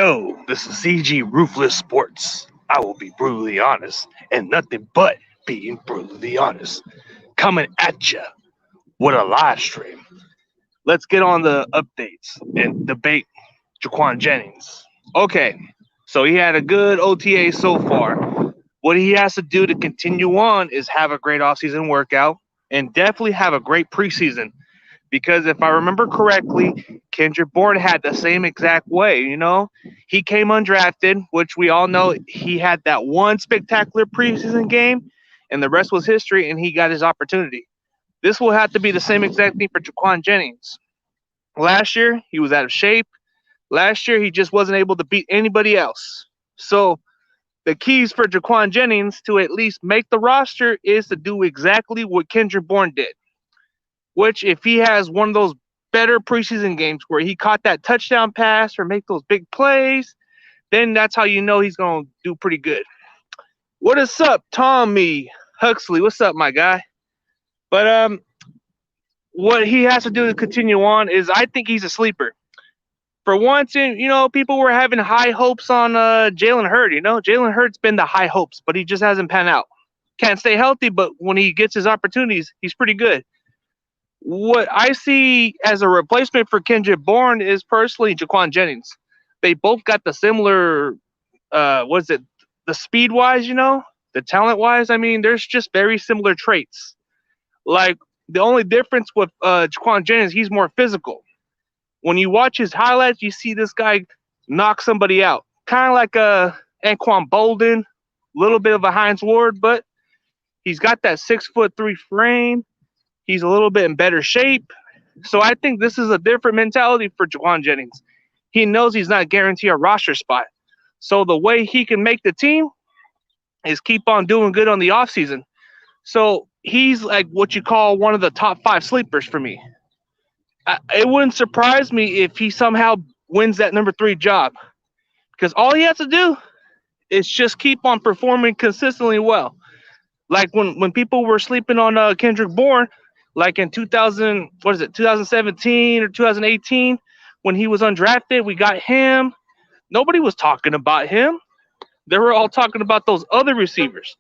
Yo, this is CG Ruthless Sports. I will be brutally honest and nothing but being brutally honest. Coming at you with a live stream. Let's get on the updates and debate Juaun Jennings. Okay, so he had a good OTA so far. What he has to do to continue on is have a great offseason workout and definitely have a great preseason. Because if I remember correctly, Kendrick Bourne had the same exact way. He came undrafted, which we all know he had that one spectacular preseason game, and the rest was history, and he got his opportunity. This will have to be the same exact thing for Juaun Jennings. Last year, he was out of shape. Last year, he just wasn't able to beat anybody else. So the keys for Juaun Jennings to at least make the roster is to do exactly what Kendrick Bourne did. Which, if he has one of those better preseason games where he caught that touchdown pass or make those big plays, then that's how you know he's going to do pretty good. What is up, Tommy Huxley? What's up, my guy? But what he has to do to continue on is I think he's a sleeper. For once, people were having high hopes on Jalen Hurts. Jalen Hurts been the high hopes, but he just hasn't panned out. Can't stay healthy, but when he gets his opportunities, he's pretty good. What I see as a replacement for Kendrick Bourne is personally Juaun Jennings. They both got the similar, the speed-wise, the talent-wise. I mean, there's just very similar traits. Like, the only difference with Juaun Jennings, he's more physical. When you watch his highlights, you see this guy knock somebody out. Kind of like Anquan Bolden, a little bit of a Hines Ward, but he's got that 6'3" frame. He's a little bit in better shape. So I think this is a different mentality for Juaun Jennings. He knows he's not guaranteed a roster spot. So the way he can make the team is keep on doing good on the offseason. So he's like what you call one of the top 5 sleepers for me. It wouldn't surprise me if he somehow wins that number 3 job. Because all he has to do is just keep on performing consistently well. Like when people were sleeping on Kendrick Bourne, like in 2017 or 2018, when he was undrafted, we got him. Nobody was talking about him. They were all talking about those other receivers.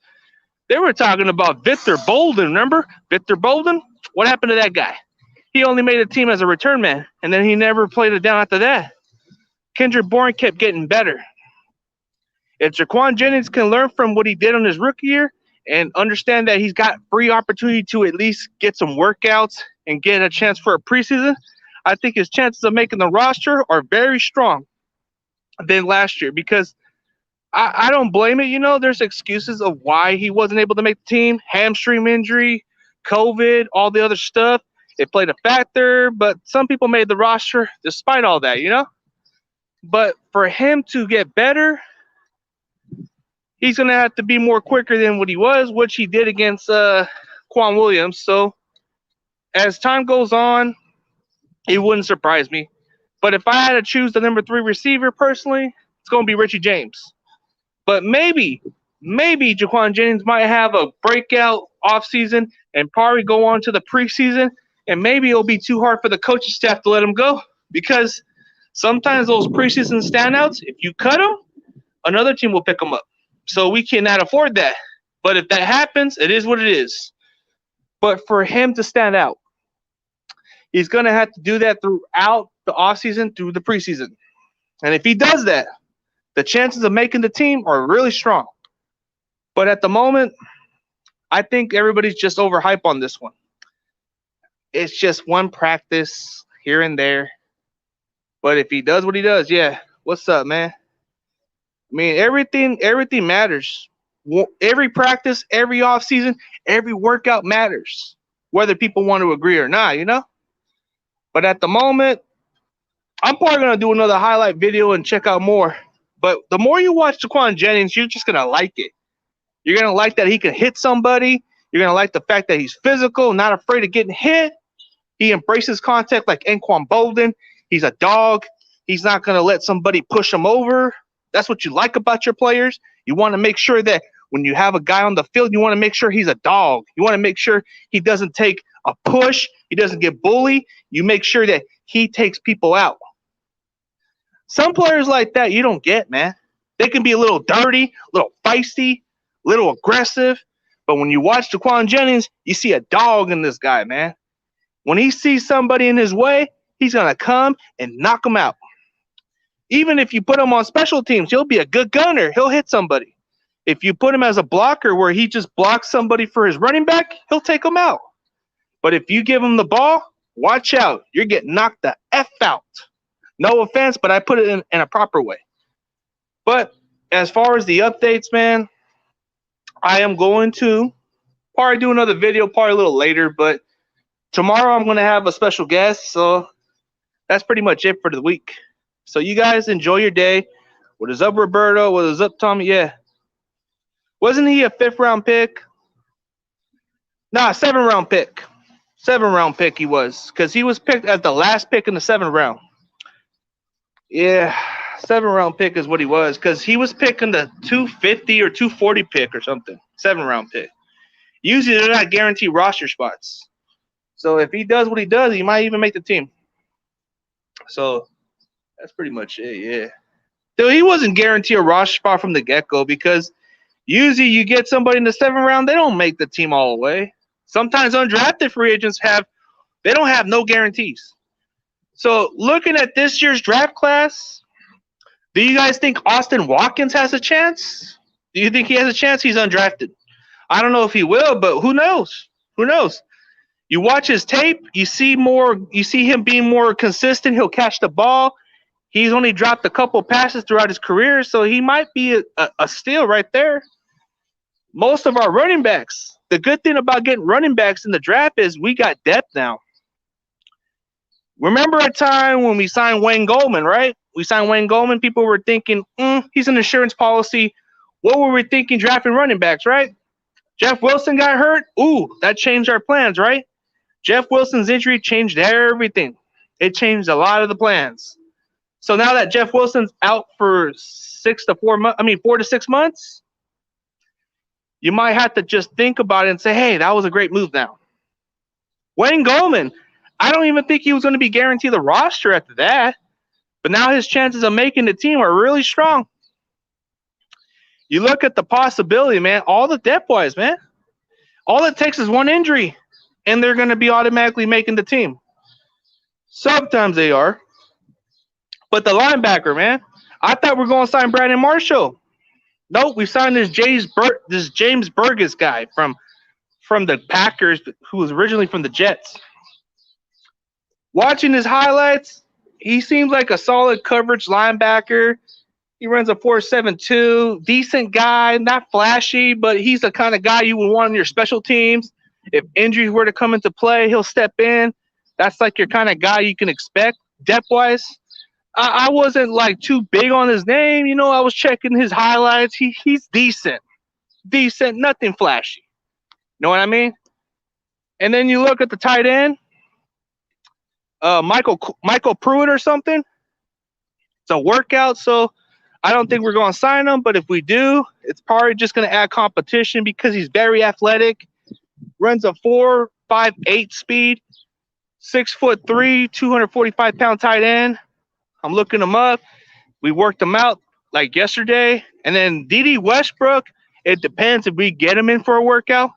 They were talking about Victor Bolden. Remember Victor Bolden? What happened to that guy? He only made a team as a return man, and then he never played it down after that. Kendrick Bourne kept getting better. If Juaun Jennings can learn from what he did on his rookie year, and understand that he's got free opportunity to at least get some workouts and get a chance for a preseason, I think his chances of making the roster are very strong than last year because I don't blame it. There's excuses of why he wasn't able to make the team. Hamstring injury, COVID, all the other stuff. It played a factor, but some people made the roster despite all that, But for him to get better, he's going to have to be more quicker than what he was, which he did against Quan Williams. So as time goes on, it wouldn't surprise me. But if I had to choose the number 3 receiver personally, it's going to be Richie James. But maybe Juaun Jennings might have a breakout offseason and probably go on to the preseason, and maybe it'll be too hard for the coaching staff to let him go because sometimes those preseason standouts, if you cut them, another team will pick them up. So we cannot afford that. But if that happens, it is what it is. But for him to stand out, he's going to have to do that throughout the offseason, through the preseason. And if he does that, the chances of making the team are really strong. But at the moment, I think everybody's just overhyped on this one. It's just one practice here and there. But if he does what he does, yeah, what's up, man? I mean, everything matters. Every practice, every offseason, every workout matters, whether people want to agree or not, But at the moment, I'm probably going to do another highlight video and check out more. But the more you watch Juaun Jennings, you're just going to like it. You're going to like that he can hit somebody. You're going to like the fact that he's physical, not afraid of getting hit. He embraces contact like Anquan Bolden. He's a dog. He's not going to let somebody push him over. That's what you like about your players. You want to make sure that when you have a guy on the field, you want to make sure he's a dog. You want to make sure he doesn't take a push. He doesn't get bullied. You make sure that he takes people out. Some players like that you don't get, man. They can be a little dirty, a little feisty, a little aggressive. But when you watch Juaun Jennings, you see a dog in this guy, man. When he sees somebody in his way, he's going to come and knock him out. Even if you put him on special teams, he'll be a good gunner. He'll hit somebody. If you put him as a blocker where he just blocks somebody for his running back, he'll take him out. But if you give him the ball, watch out. You're getting knocked the F out. No offense, but I put it in a proper way. But as far as the updates, man, I am going to probably do another video probably a little later, but tomorrow I'm going to have a special guest, so that's pretty much it for the week. So you guys enjoy your day. What is up, Roberto? What is up, Tommy? Yeah. Wasn't he a 5th-round pick? Nah, 7th-round pick. 7th-round pick he was, because he was picked as the last pick in the 7th round. Yeah, 7th-round pick is what he was, because he was picking the 250 or 240 pick or something. 7th-round pick. Usually they're not guaranteed roster spots. So if he does what he does, he might even make the team. So that's pretty much it, yeah. So he wasn't guaranteed a roster spot from the get-go, because usually you get somebody in the 7th round, they don't make the team all the way. Sometimes undrafted free agents they don't have no guarantees. So looking at this year's draft class, do you guys think Austin Watkins has a chance? Do you think he has a chance? He's undrafted. I don't know if he will, but who knows? Who knows? You watch his tape, you see him being more consistent. He'll catch the ball. He's only dropped a couple passes throughout his career, so he might be a steal right there. Most of our running backs, the good thing about getting running backs in the draft is we got depth now. Remember a time when we signed Wayne Goldman, right? We signed Wayne Goldman. People were thinking, he's an insurance policy. What were we thinking drafting running backs, right? Jeff Wilson got hurt. Ooh, that changed our plans, right? Jeff Wilson's injury changed everything. It changed a lot of the plans. So now that Jeff Wilson's out for 4 to 6 months, you might have to just think about it and say, hey, that was a great move now. Wayne Goldman, I don't even think he was going to be guaranteed the roster after that. But now his chances of making the team are really strong. You look at the possibility, man, all the depth boys, man. All it takes is one injury, and they're going to be automatically making the team. Sometimes they are. But the linebacker, man, I thought we were going to sign Brandon Marshall. Nope, we signed this James Burgess guy from the Packers, who was originally from the Jets. Watching his highlights, he seems like a solid coverage linebacker. He runs a 4.72, decent guy, not flashy, but he's the kind of guy you would want on your special teams. If injuries were to come into play, he'll step in. That's like your kind of guy you can expect. Depth-wise, I wasn't like too big on his name. You know, I was checking his highlights. He's decent, nothing flashy. You know what I mean? And then you look at the tight end, Michael Pruitt or something. It's a workout, so I don't think we're going to sign him. But if we do, it's probably just going to add competition because he's very athletic. Runs a 4.58 speed, 6'3", 245-pound tight end. I'm looking him up. We worked him out like yesterday. And then D.D. Westbrook, it depends if we get him in for a workout.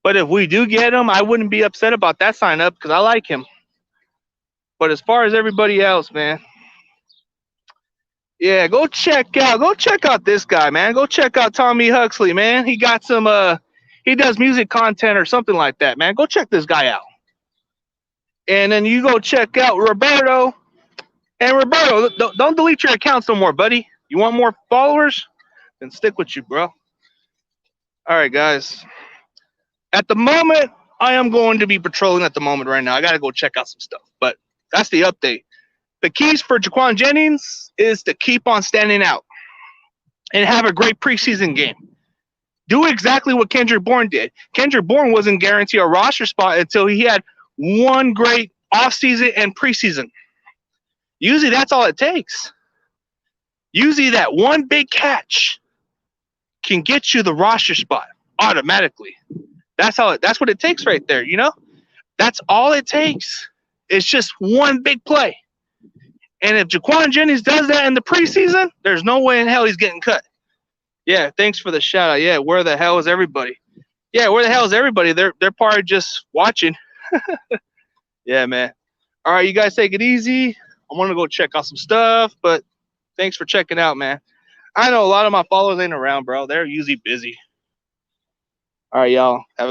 But if we do get him, I wouldn't be upset about that sign up because I like him. But as far as everybody else, man, yeah, go check out this guy, man. Go check out Tommy Huxley, man. He got some he does music content or something like that, man. Go check this guy out. And then you go check out Roberto. And Roberto, don't delete your accounts no more, buddy. You want more followers? Then stick with you, bro. All right, guys. At the moment, I am going to be patrolling at the moment right now. I got to go check out some stuff. But that's the update. The keys for Juaun Jennings is to keep on standing out and have a great preseason game. Do exactly what Kendrick Bourne did. Kendrick Bourne wasn't guaranteed a roster spot until he had one great offseason and preseason. Usually that's all it takes. Usually that one big catch can get you the roster spot automatically. That's what it takes right there, you know? That's all it takes. It's just one big play. And if Juaun Jennings does that in the preseason, there's no way in hell he's getting cut. Yeah, thanks for the shout out. Yeah, where the hell is everybody? Yeah, where the hell is everybody? They're probably just watching. Yeah, man. All right, you guys take it easy. I want to go check out some stuff, but thanks for checking out, man. I know a lot of my followers ain't around, bro. They're usually busy. All right, y'all. Have a good